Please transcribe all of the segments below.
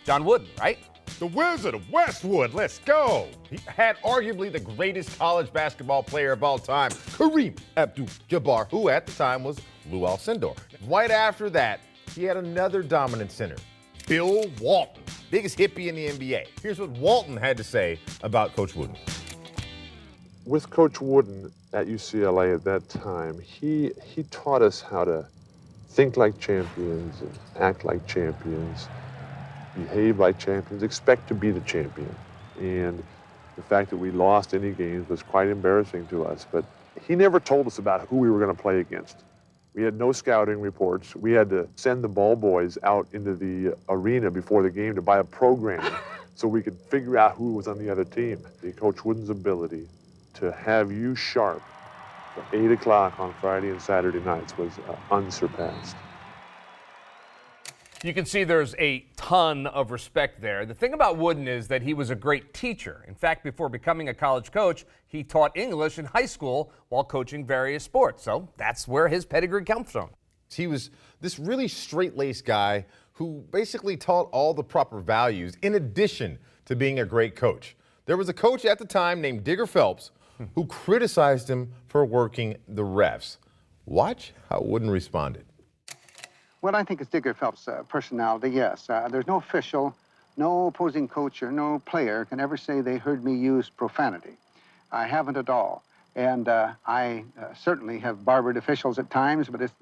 John Wooden, right? The Wizard of Westwood, let's go. He had arguably the greatest college basketball player of all time, Kareem Abdul-Jabbar, who at the time was Lou Alcindor. Right after that, he had another dominant center, Bill Walton, biggest hippie in the NBA. Here's what Walton had to say about Coach Wooden. With Coach Wooden at UCLA at that time, he taught us how to think like champions and act like champions, behave like champions, expect to be the champion. And the fact that we lost any games was quite embarrassing to us, but he never told us about who we were going to play against. We had no scouting reports. We had to send the ball boys out into the arena before the game to buy a program so we could figure out who was on the other team. Coach Wooden's ability to have you sharp for 8 o'clock on Friday and Saturday nights was unsurpassed. You can see there's a ton of respect there. The thing about Wooden is that he was a great teacher. In fact, before becoming a college coach, he taught English in high school while coaching various sports. So that's where his pedigree comes from. He was this really straight-laced guy who basically taught all the proper values in addition to being a great coach. There was a coach at the time named Digger Phelps who criticized him for working the refs. Watch how Wooden responded. Well, I think it's Digger Phelps' personality, yes. There's no official, no opposing coach or no player can ever say they heard me use profanity. I haven't at all. And I certainly have barbered officials at times, but it's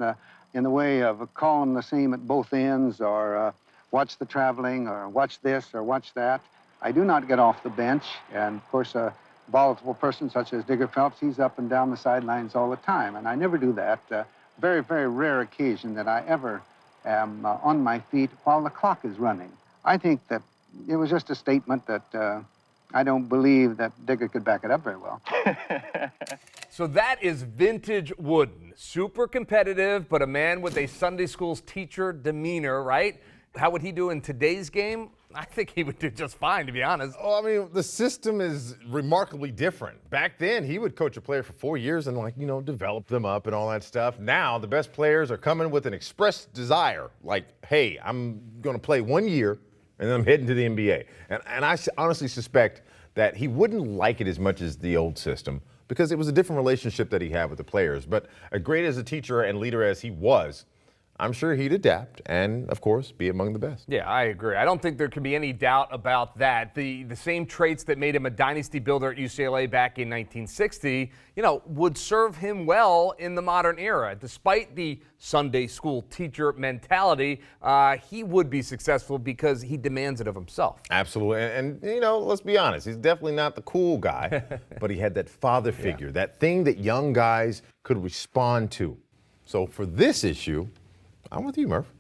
in the way of calling the same at both ends, or watch the traveling, or watch this, or watch that. I do not get off the bench. And, of course, a volatile person such as Digger Phelps, he's up and down the sidelines all the time. And I never do that. Very, very rare occasion that I ever am on my feet while the clock is running. I think that it was just a statement that I don't believe that Digger could back it up very well. So that is vintage Wooden. Super competitive, but a man with a Sunday school's teacher demeanor, right? How would he do in today's game? I think he would do just fine, to be honest. Oh, I mean, the system is remarkably different. Back then, he would coach a player for 4 years and, develop them up and all that stuff. Now, the best players are coming with an express desire, like, hey, I'm going to play 1 year, and then I'm heading to the NBA. And I honestly suspect that he wouldn't like it as much as the old system because it was a different relationship that he had with the players. But as great as a teacher and leader as he was, I'm sure he'd adapt and, of course, be among the best. Yeah, I agree. I don't think there can be any doubt about that. The same traits that made him a dynasty builder at UCLA back in 1960, would serve him well in the modern era. Despite the Sunday school teacher mentality, he would be successful because he demands it of himself. Absolutely. And let's be honest, he's definitely not the cool guy, but he had that father figure, that thing that young guys could respond to. So for this issue, I'm with you, Murph.